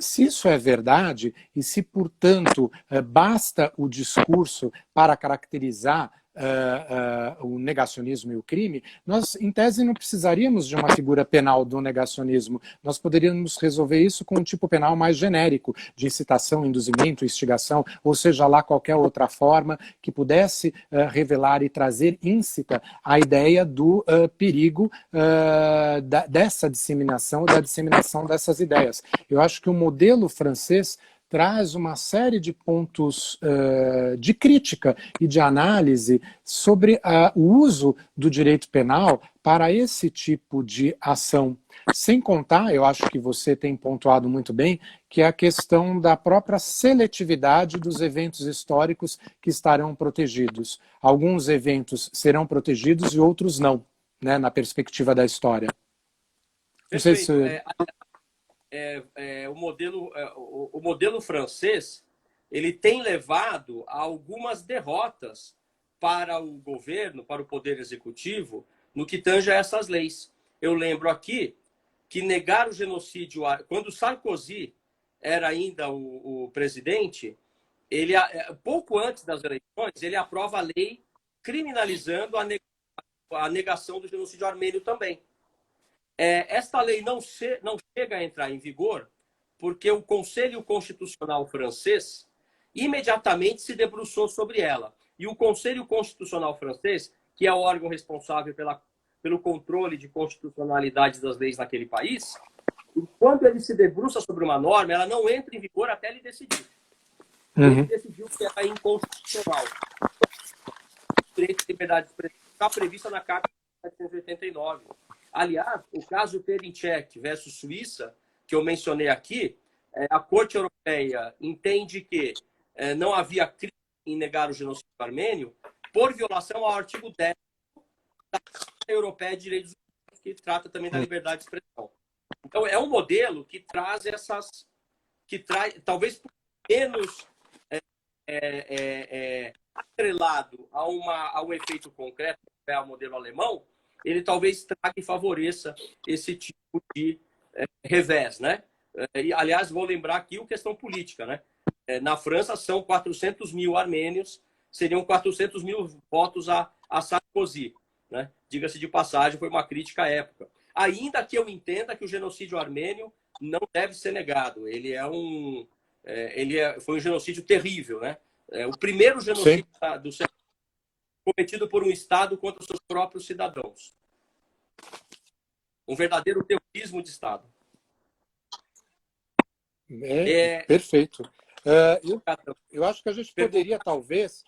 Se isso é verdade, e se, portanto, basta o discurso para caracterizar o negacionismo e o crime, nós, em tese, não precisaríamos de uma figura penal do negacionismo. Nós poderíamos resolver isso com um tipo penal mais genérico, de incitação, induzimento, instigação, ou seja lá qualquer outra forma que pudesse revelar e trazer íncita a ideia do perigo dessa disseminação, da disseminação dessas ideias. Eu acho que o modelo francês traz uma série de pontos de crítica e de análise sobre o uso do direito penal para esse tipo de ação. Sem contar, eu acho que você tem pontuado muito bem, que é a questão da própria seletividade dos eventos históricos que estarão protegidos. Alguns eventos serão protegidos e outros não, né, na perspectiva da história. Não sei se... o modelo francês, ele tem levado a algumas derrotas para o governo, para o poder executivo, no que tange a essas leis. Eu lembro aqui que negar o genocídio, quando Sarkozy era ainda o presidente, ele, pouco antes das eleições, ele aprova a lei criminalizando a negação do genocídio armênio também. Esta lei não chega a entrar em vigor porque o Conselho Constitucional francês imediatamente se debruçou sobre ela. E o Conselho Constitucional francês, que é o órgão responsável pelo controle de constitucionalidade das leis naquele país, quando ele se debruça sobre uma norma, ela não entra em vigor até ele decidir. Ele decidiu que era inconstitucional. O direito de liberdade de expressão está prevista na Carta de 1789. Aliás, o caso Perinchek versus Suíça, que eu mencionei aqui, a Corte Europeia entende que não havia crime em negar o genocídio armênio por violação ao artigo 10 da Carta Europeia de Direitos Humanos, que trata também da liberdade de expressão. Então, é um modelo que traz talvez menos atrelado a um efeito concreto, que é o modelo alemão, ele talvez traga e favoreça esse tipo de revés, né? E, aliás, vou lembrar aqui a questão política, né? Na França são 400 mil armênios, seriam 400 mil votos a Sarkozy, né? Diga-se de passagem, foi uma crítica à época. Ainda que eu entenda que o genocídio armênio não deve ser negado, foi um genocídio terrível, né? O primeiro genocídio do século cometido por um Estado contra os seus próprios cidadãos. Um verdadeiro terrorismo de Estado. Perfeito. Eu acho que a gente poderia, talvez,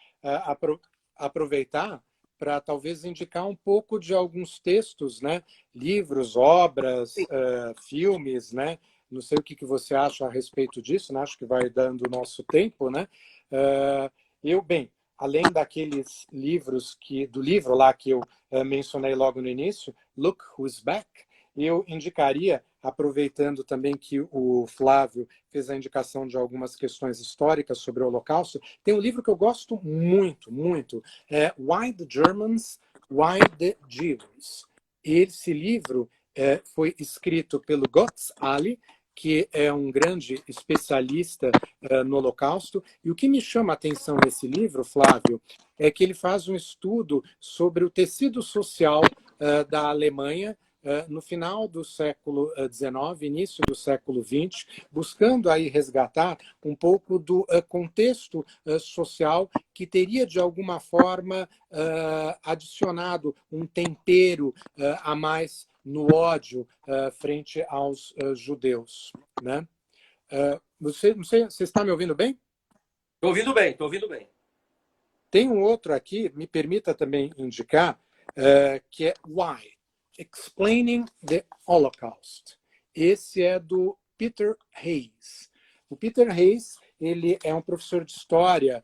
aproveitar para talvez indicar um pouco de alguns textos, né? Livros, obras, filmes, né? Não sei o que você acha a respeito disso, né? Acho que vai dando o nosso tempo, né? Bem, além daqueles livros do livro lá que eu mencionei logo no início, Look Who's Back, eu indicaria, aproveitando também que o Flávio fez a indicação de algumas questões históricas sobre o Holocausto, tem um livro que eu gosto muito, muito, Why the Germans, Why the Jews. Esse livro foi escrito pelo Götz Ali, que é um grande especialista no Holocausto. E o que me chama a atenção nesse livro, Flávio, é que ele faz um estudo sobre o tecido social da Alemanha no final do século XIX, início do século XX, buscando aí resgatar um pouco do contexto social que teria, de alguma forma, adicionado um tempero a mais no ódio frente aos judeus, né? Você está me ouvindo bem? Estou ouvindo bem, estou ouvindo bem. Tem um outro aqui, me permita também indicar, que é Why? Explaining the Holocaust. Esse é do Peter Hayes. O Peter Hayes, ele é um professor de história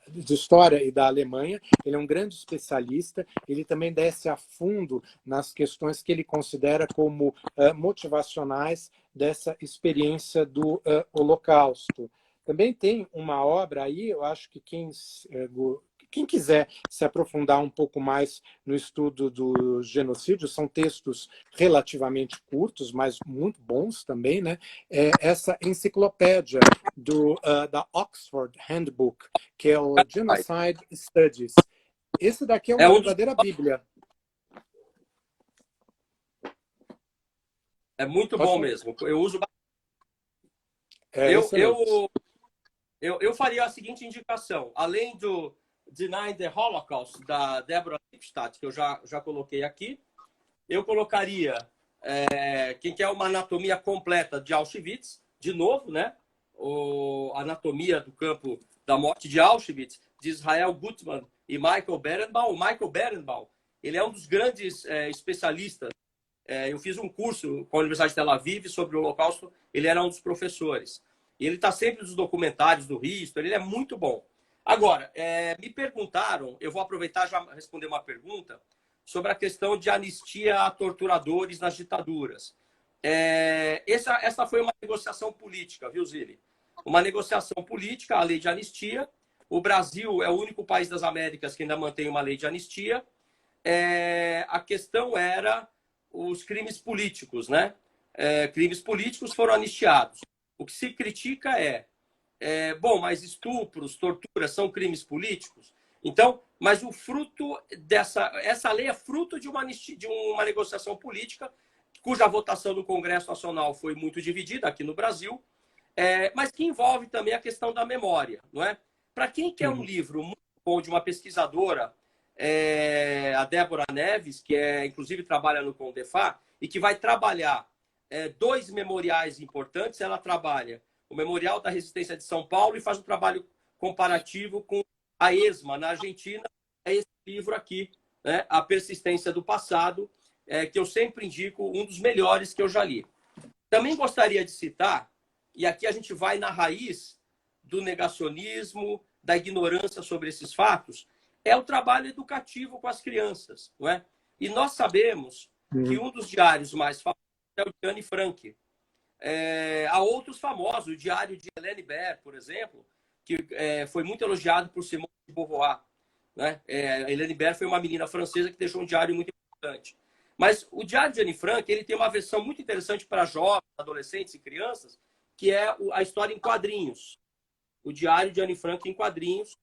de história e da Alemanha. Ele é um grande especialista. Ele também desce a fundo nas questões que ele considera como motivacionais dessa experiência do Holocausto. Também tem uma obra aí, eu acho que quem quiser se aprofundar um pouco mais no estudo do genocídio, são textos relativamente curtos, mas muito bons também, né? Essa enciclopédia da Oxford Handbook, que é o Genocide Studies. Esse daqui é uma verdadeira bíblia. É muito bom mesmo. Eu uso. Eu faria a seguinte indicação. Além do Denying the Holocaust, da Deborah Lipstadt, que eu já coloquei aqui, eu colocaria quem quer uma anatomia completa de Auschwitz, de novo, né? A anatomia do campo da morte de Auschwitz, de Israel Gutman e Michael Berenbaum. O Michael Berenbaum, ele é um dos grandes especialistas. Eu fiz um curso com a Universidade de Tel Aviv sobre o Holocausto, ele era um dos professores. E ele está sempre nos documentários do History, ele é muito bom. Agora, me perguntaram, eu vou aproveitar e já responder uma pergunta sobre a questão de anistia a torturadores nas ditaduras. Essa foi uma negociação política, viu, Zili? Uma negociação política, a lei de anistia. O Brasil é o único país das Américas que ainda mantém uma lei de anistia. A questão era os crimes políticos, né? Crimes políticos foram anistiados. O que se critica bom, mas estupros, torturas são crimes políticos? Então, mas o fruto essa lei é fruto de uma negociação política, cuja votação no Congresso Nacional foi muito dividida aqui no Brasil, mas que envolve também a questão da memória, não é? Para quem quer um livro muito bom de uma pesquisadora, a Débora Neves, que inclusive trabalha no CONDEFA, e que vai trabalhar dois memoriais importantes. Ela trabalha o Memorial da Resistência de São Paulo e faz um trabalho comparativo com a ESMA, na Argentina. É esse livro aqui, né, A Persistência do Passado, que eu sempre indico, um dos melhores que eu já li. Também gostaria de citar, e aqui a gente vai na raiz do negacionismo, da ignorância sobre esses fatos, é o trabalho educativo com as crianças. Não é? E nós sabemos que um dos diários mais famosos é o de Anne Frank. Há outros famosos, o diário de Helene Baird, por exemplo, que foi muito elogiado por Simone de Beauvoir. Né? Helene Baird foi uma menina francesa que deixou um diário muito importante. Mas o diário de Anne Frank ele tem uma versão muito interessante para jovens, adolescentes e crianças, que é a história em quadrinhos. O diário de Anne Frank em quadrinhos,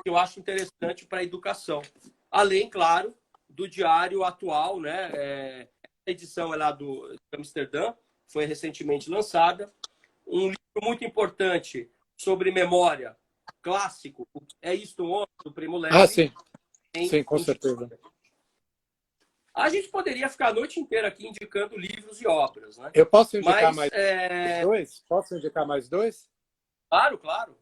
que eu acho interessante para a educação. Além, claro, do diário atual, né? A edição é lá de Amsterdã, foi recentemente lançada. Um livro muito importante sobre memória, clássico, É Isto um Homem, do Primo Levi. Ah, sim. Sim, com certeza. A gente poderia ficar a noite inteira aqui indicando livros e obras, né? Eu posso indicar mais dois? Posso indicar mais dois? Claro, claro.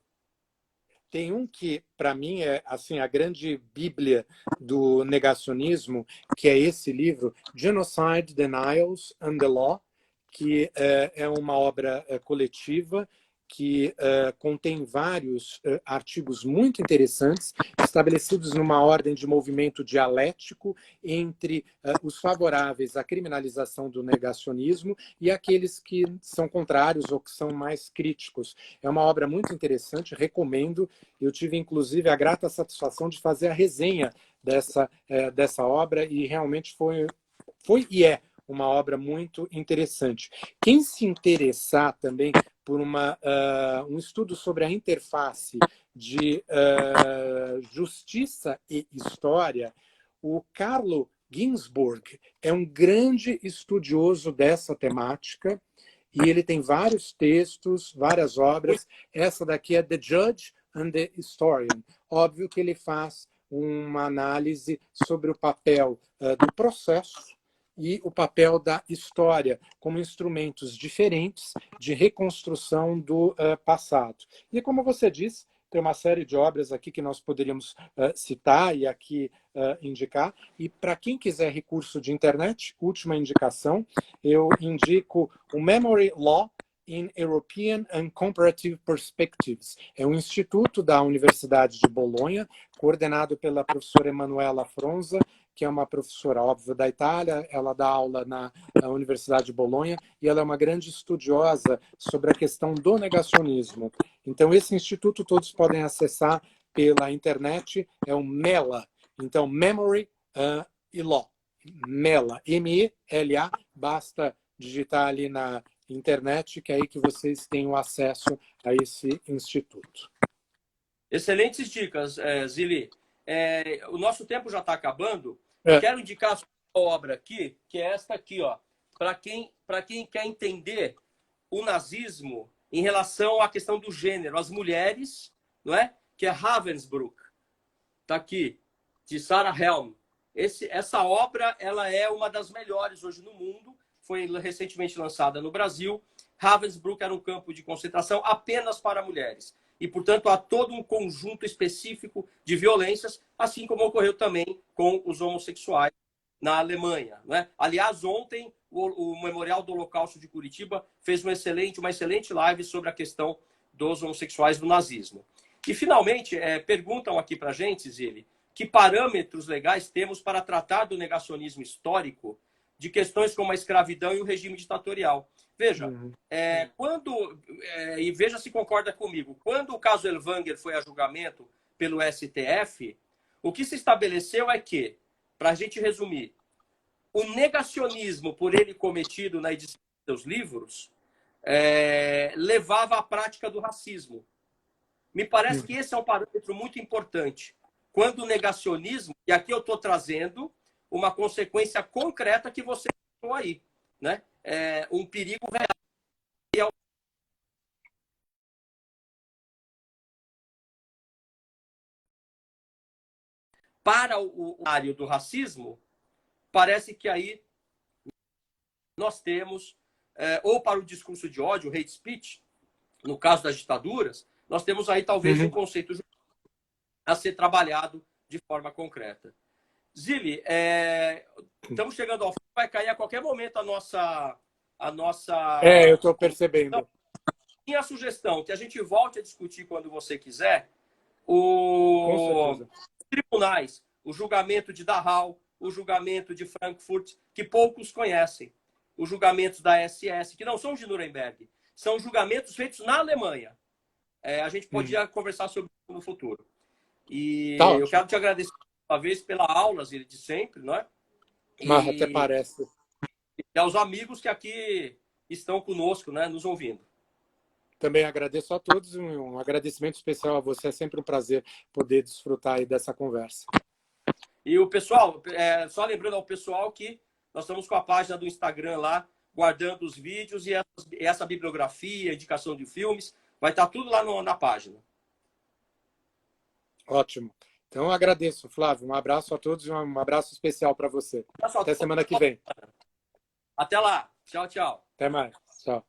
Tem um que, para mim, é assim, a grande bíblia do negacionismo, que é esse livro, Genocide, Denials and the Law, que é uma obra coletiva que contém vários artigos muito interessantes, estabelecidos numa ordem de movimento dialético entre os favoráveis à criminalização do negacionismo e aqueles que são contrários ou que são mais críticos. É uma obra muito interessante, recomendo. Eu tive, inclusive, a grata satisfação de fazer a resenha dessa obra e realmente foi e é uma obra muito interessante. Quem se interessar também por um estudo sobre a interface de justiça e história, o Carlo Ginzburg é um grande estudioso dessa temática e ele tem vários textos, várias obras. Essa daqui é The Judge and the Historian. Óbvio que ele faz uma análise sobre o papel do processo e o papel da história como instrumentos diferentes de reconstrução do passado. E como você disse, tem uma série de obras aqui que nós poderíamos citar e aqui indicar. E para quem quiser recurso de internet, última indicação, eu indico o Memory Law in European and Comparative Perspectives. É um instituto da Universidade de Bolonha, coordenado pela professora Emanuela Fronza, que é uma professora, óbvio, da Itália. Ela dá aula na Universidade de Bolonha e ela é uma grande estudiosa sobre a questão do negacionismo. Então, esse instituto todos podem acessar pela internet, é o MELA. Então, Memory e Law. MELA, M-E-L-A, basta digitar ali na internet, que é aí que vocês têm o acesso a esse instituto. Excelentes dicas, Zili. O nosso tempo já está acabando. Eu quero indicar a obra aqui, que é esta aqui, ó, para quem quer entender o nazismo em relação à questão do gênero, as mulheres, não é? Que é Ravensbrück. Está aqui, de Sarah Helm. Essa obra ela é uma das melhores hoje no mundo. Foi recentemente lançada no Brasil. Ravensbrück era um campo de concentração apenas para mulheres. E, portanto, há todo um conjunto específico de violências, assim como ocorreu também com os homossexuais na Alemanha. Né? Aliás, ontem, o Memorial do Holocausto de Curitiba fez uma excelente live sobre a questão dos homossexuais do nazismo. E, finalmente, perguntam aqui para a gente, Zili, que parâmetros legais temos para tratar do negacionismo histórico de questões como a escravidão e o regime ditatorial. Veja, e veja se concorda comigo, quando o caso Elvanger foi a julgamento pelo STF, o que se estabeleceu é que, para a gente resumir, o negacionismo por ele cometido na edição dos seus livros levava à prática do racismo. Me parece que esse é um parâmetro muito importante. Quando o negacionismo, e aqui eu estou trazendo uma consequência concreta que você falou aí, né? Um perigo real. Para o área do racismo, parece que aí nós temos, ou para o discurso de ódio, o hate speech, no caso das ditaduras, nós temos aí talvez um conceito a ser trabalhado de forma concreta. Zili, estamos chegando ao fim, vai cair a qualquer momento a nossa. Eu estou percebendo. Minha sugestão, que a gente volte a discutir quando você quiser, Com certeza. tribunais, o julgamento de Dachau, o julgamento de Frankfurt, que poucos conhecem, os julgamentos da SS, que não são de Nuremberg, são julgamentos feitos na Alemanha. A gente podia conversar sobre isso no futuro. E Tá eu ótimo. quero te agradecer uma vez pela aula, Zili, de sempre, não é? Mas até parece. E aos amigos que aqui estão conosco, né, nos ouvindo. Também agradeço a todos, um agradecimento especial a você, é sempre um prazer poder desfrutar aí dessa conversa. E o pessoal, só lembrando ao pessoal que nós estamos com a página do Instagram lá, guardando os vídeos e essa bibliografia, indicação de filmes, vai estar tudo lá na página. Ótimo. Então, eu agradeço, Flávio. Um abraço a todos e um abraço especial para você. Até semana que vem. Até lá. Tchau, tchau. Até mais. Tchau.